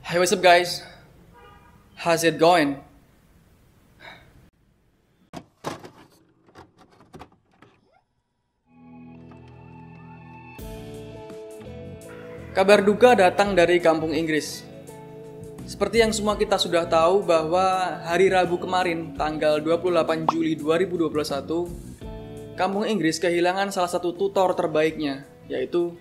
Hey, what's up guys? How's it going? Kabar duka datang dari kampung Inggris. Seperti yang semua kita sudah tahu bahwa hari Rabu kemarin, tanggal 28 Juli 2021, kampung Inggris kehilangan salah satu tutor terbaiknya, yaitu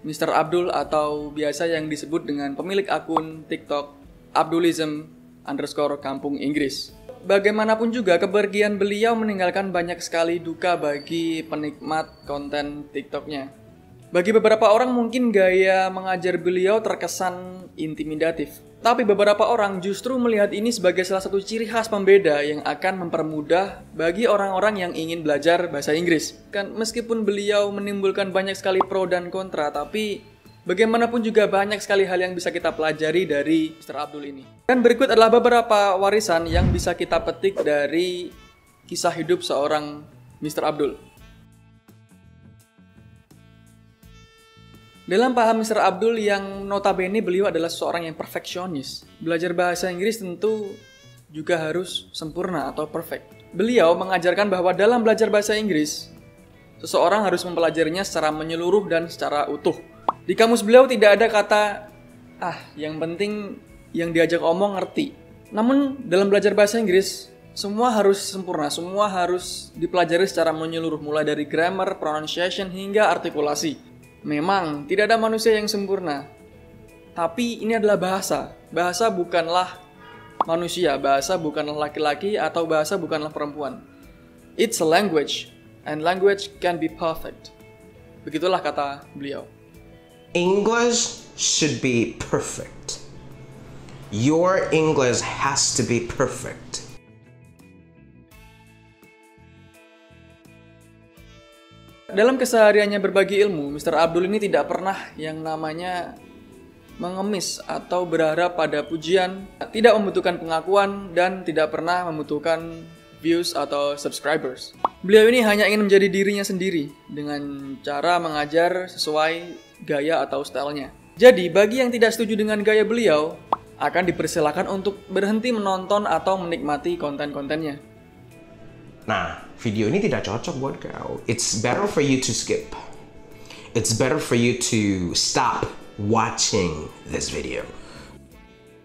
Mr. Abdul atau biasa yang disebut dengan pemilik akun TikTok Abdulism_kampung Inggris. Bagaimanapun juga kepergian beliau meninggalkan banyak sekali duka bagi penikmat konten TikToknya. Bagi beberapa orang mungkin gaya mengajar beliau terkesan intimidatif. Tapi beberapa orang justru melihat ini sebagai salah satu ciri khas pembeda yang akan mempermudah bagi orang-orang yang ingin belajar bahasa Inggris. Kan meskipun beliau menimbulkan banyak sekali pro dan kontra, tapi bagaimanapun juga banyak sekali hal yang bisa kita pelajari dari Mr. Abdul ini. Dan berikut adalah beberapa warisan yang bisa kita petik dari kisah hidup seorang Mr. Abdul. Dalam paham Mr. Abdul yang notabene beliau adalah seorang yang perfeksionis, belajar bahasa Inggris tentu juga harus sempurna atau perfect. Beliau mengajarkan bahwa dalam belajar bahasa Inggris, seseorang harus mempelajarinya secara menyeluruh dan secara utuh. Di kamus beliau tidak ada kata, yang penting yang diajak omong ngerti. Namun dalam belajar bahasa Inggris, semua harus sempurna, semua harus dipelajari secara menyeluruh, mulai dari grammar, pronunciation, hingga artikulasi. Memang tidak ada manusia yang sempurna, tapi ini adalah bahasa. Bahasa bukanlah manusia, bahasa bukanlah laki-laki, atau bahasa bukanlah perempuan. It's a language, and language can be perfect. Begitulah kata beliau. English should be perfect. Your English has to be perfect. Dalam kesehariannya berbagi ilmu, Mr. Abdul ini tidak pernah yang namanya mengemis atau berharap pada pujian, tidak membutuhkan pengakuan, dan tidak pernah membutuhkan views atau subscribers. Beliau ini hanya ingin menjadi dirinya sendiri dengan cara mengajar sesuai gaya atau stylenya. Jadi, bagi yang tidak setuju dengan gaya beliau, akan dipersilakan untuk berhenti menonton atau menikmati konten-kontennya. Nah, video ini tidak cocok buat kau. It's better for you to skip. It's better for you to stop watching this video.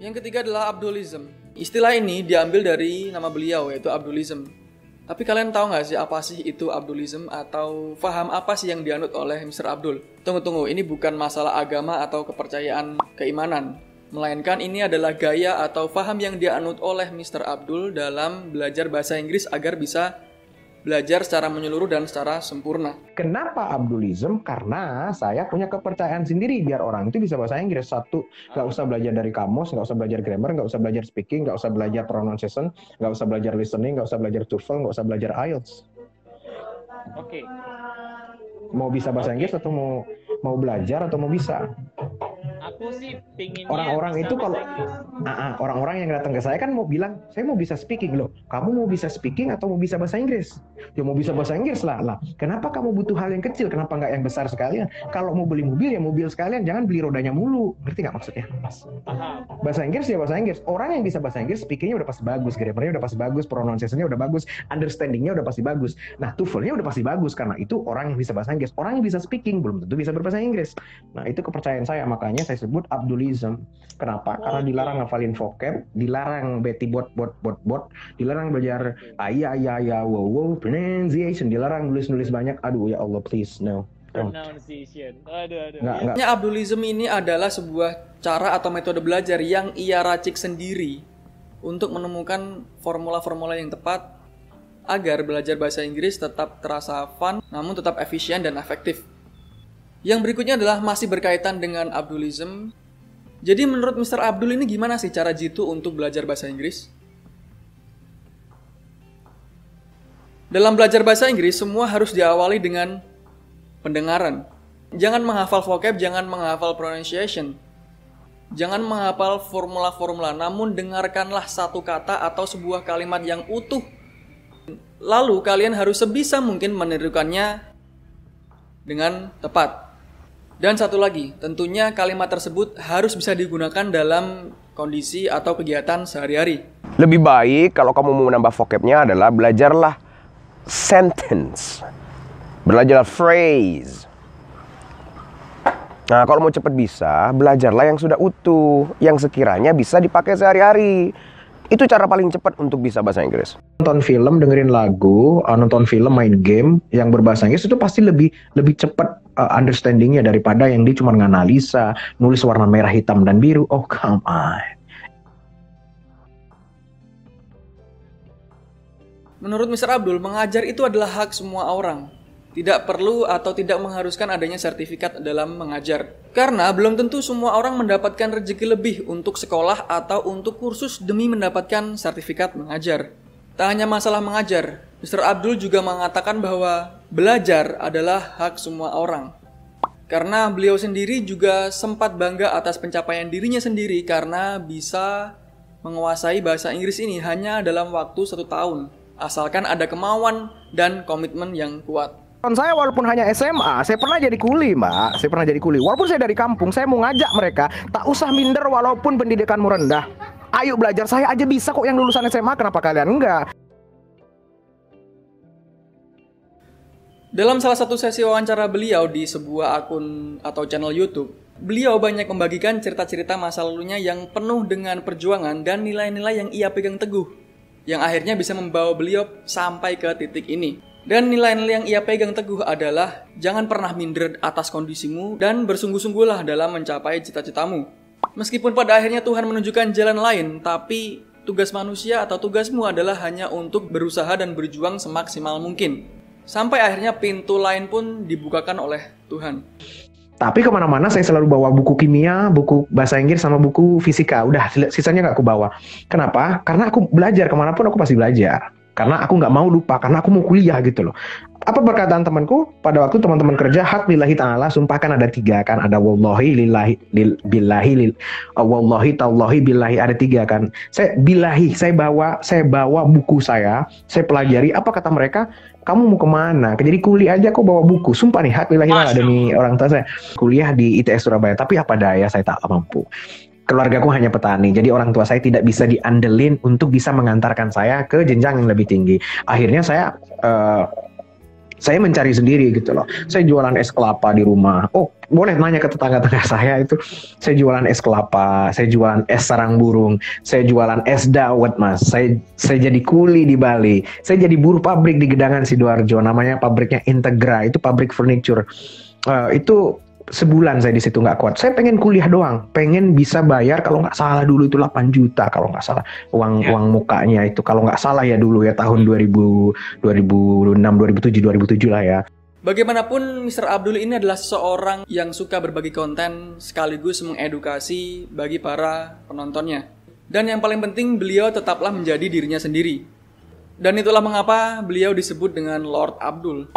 Yang ketiga adalah Abdulism. Istilah ini diambil dari nama beliau, yaitu Abdulism. Tapi kalian tahu nggak sih apa sih itu Abdulism, atau paham apa sih yang dianut oleh Mr. Abdul? Tunggu, ini bukan masalah agama atau kepercayaan keimanan, melainkan ini adalah gaya atau paham yang dianut oleh Mr. Abdul dalam belajar bahasa Inggris agar bisa belajar secara menyeluruh dan secara sempurna. Kenapa Abdulism? Karena saya punya kepercayaan sendiri biar orang itu bisa bahasa Inggris. Satu, nggak usah belajar dari kamus, nggak usah belajar grammar, nggak usah belajar speaking, nggak usah belajar pronunciation, nggak usah belajar listening, nggak usah belajar TOEFL, nggak usah belajar IELTS. Oke. Mau bisa bahasa Inggris atau mau belajar atau mau bisa? Aku sih pinginnya Orang-orang itu kalau orang-orang yang datang ke saya kan mau bilang, saya mau bisa speaking loh. Kamu mau bisa speaking atau mau bisa bahasa Inggris? Ya mau bisa bahasa Inggris lah. Kenapa kamu butuh hal yang kecil? Kenapa nggak yang besar sekalian? Kalau mau beli mobil ya mobil sekalian, jangan beli rodanya mulu. Ngerti nggak maksudnya? Bahasa Inggris ya bahasa Inggris. Orang yang bisa bahasa Inggris, speakingnya udah pasti bagus, grammarnya udah pasti bagus, pronunciation-nya udah bagus, understanding-nya udah pasti bagus. Nah, TOEFL-nya udah pasti bagus karena itu orang yang bisa bahasa Inggris. Orang yang bisa speaking belum tentu bisa berbahasa Inggris. Nah, itu kepercayaan saya, makanya saya sebut Abdulism. Kenapa? Karena dilarang ngafalin vocab, dilarang Betty bot, dilarang belajar wow, pronunciation, dilarang nulis banyak. Aduh ya Allah, please no. Pronunciation. Aduh. Nggak. Abdulism ini adalah sebuah cara atau metode belajar yang ia racik sendiri untuk menemukan formula-formula yang tepat agar belajar bahasa Inggris tetap terasa fun, namun tetap efisien dan efektif. Yang berikutnya adalah masih berkaitan dengan Abdulism. Jadi menurut Mr. Abdul ini gimana sih cara jitu untuk belajar bahasa Inggris? Dalam belajar bahasa Inggris, semua harus diawali dengan pendengaran. Jangan menghafal vocab, jangan menghafal pronunciation. Jangan menghafal formula-formula, namun dengarkanlah satu kata atau sebuah kalimat yang utuh. Lalu kalian harus sebisa mungkin menirukannya dengan tepat. Dan satu lagi, tentunya kalimat tersebut harus bisa digunakan dalam kondisi atau kegiatan sehari-hari. Lebih baik kalau kamu mau menambah vocabnya adalah belajarlah sentence. Belajarlah phrase. Nah, kalau mau cepat bisa, belajarlah yang sudah utuh, yang sekiranya bisa dipakai sehari-hari. Itu cara paling cepat untuk bisa bahasa Inggris. Nonton film, dengerin lagu, nonton film, main game yang berbahasa Inggris itu pasti lebih cepat understandingnya daripada yang dia cuma nganalisa, nulis warna merah, hitam, dan biru. Oh, come on. Menurut Mr. Abdul, mengajar itu adalah hak semua orang. Tidak perlu atau tidak mengharuskan adanya sertifikat dalam mengajar. Karena belum tentu semua orang mendapatkan rezeki lebih untuk sekolah atau untuk kursus demi mendapatkan sertifikat mengajar. Tak hanya masalah mengajar, Mr. Abdul juga mengatakan bahwa belajar adalah hak semua orang. Karena beliau sendiri juga sempat bangga atas pencapaian dirinya sendiri karena bisa menguasai bahasa Inggris ini hanya dalam waktu 1 tahun. Asalkan ada kemauan dan komitmen yang kuat. Saya walaupun hanya SMA, saya pernah jadi kuli, Mbak. Saya pernah jadi kuli. Walaupun saya dari kampung, saya mau ngajak mereka, tak usah minder walaupun pendidikanmu rendah. Ayo belajar, saya aja bisa kok yang lulusan SMA, kenapa kalian enggak? Dalam salah satu sesi wawancara beliau di sebuah akun atau channel YouTube, beliau banyak membagikan cerita-cerita masa lalunya yang penuh dengan perjuangan dan nilai-nilai yang ia pegang teguh, yang akhirnya bisa membawa beliau sampai ke titik ini. Dan nilai-nilai yang ia pegang teguh adalah jangan pernah minder atas kondisimu dan bersungguh-sungguhlah dalam mencapai cita-citamu. Meskipun pada akhirnya Tuhan menunjukkan jalan lain, tapi tugas manusia atau tugasmu adalah hanya untuk berusaha dan berjuang semaksimal mungkin. Sampai akhirnya pintu lain pun dibukakan oleh Tuhan. Tapi kemana-mana saya selalu bawa buku kimia, buku bahasa Inggris, sama buku fisika. Udah, sisanya nggak aku bawa. Kenapa? Karena aku belajar, kemanapun aku pasti belajar. Karena aku nggak mau lupa, karena aku mau kuliah gitu loh. Apa perkataan temanku pada waktu teman-teman kerja, hak lillahi ta'ala, sumpah kan ada 3 kan. Ada wallahi, lillahi, billahi, wallahi, tallahi, billahi, ada 3 kan. Saya billahi, saya bawa buku saya pelajari, apa kata mereka, kamu mau kemana? Jadi kuliah aja kok bawa buku. Sumpah nih, hak lillahi ta'ala, demi orang tua saya. Kuliah di ITS Surabaya, tapi apa daya saya tak mampu. Keluargaku hanya petani, jadi orang tua saya tidak bisa diandelin untuk bisa mengantarkan saya ke jenjang yang lebih tinggi. Akhirnya saya mencari sendiri gitu loh. Saya jualan es kelapa di rumah. Oh, boleh nanya ke tetangga-tetangga saya itu. Saya jualan es kelapa, saya jualan es sarang burung, saya jualan es dawet, Mas. Saya jadi kuli di Bali. Saya jadi buruh pabrik di Gedangan Sidoarjo, namanya pabriknya Integra, itu pabrik furniture. Itu sebulan saya di situ nggak kuat. Saya pengen kuliah doang, pengen bisa bayar kalau nggak salah dulu itu 8 juta kalau nggak salah uang mukanya itu, kalau nggak salah ya dulu ya tahun 2006, 2007 lah ya. Bagaimanapun, Mr. Abdul ini adalah seseorang yang suka berbagi konten sekaligus mengedukasi bagi para penontonnya. Dan yang paling penting, beliau tetaplah menjadi dirinya sendiri. Dan itulah mengapa beliau disebut dengan Lord Abdul.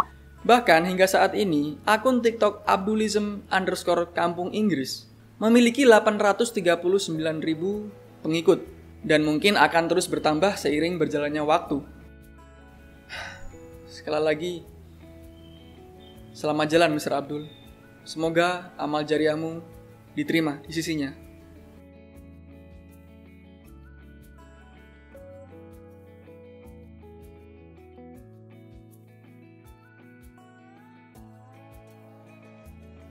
Bahkan hingga saat ini, akun TikTok Abdulism_Kampung Inggris memiliki 839.000 pengikut dan mungkin akan terus bertambah seiring berjalannya waktu. Sekali lagi, selamat jalan Mr. Abdul. Semoga amal jariahmu diterima di sisinya.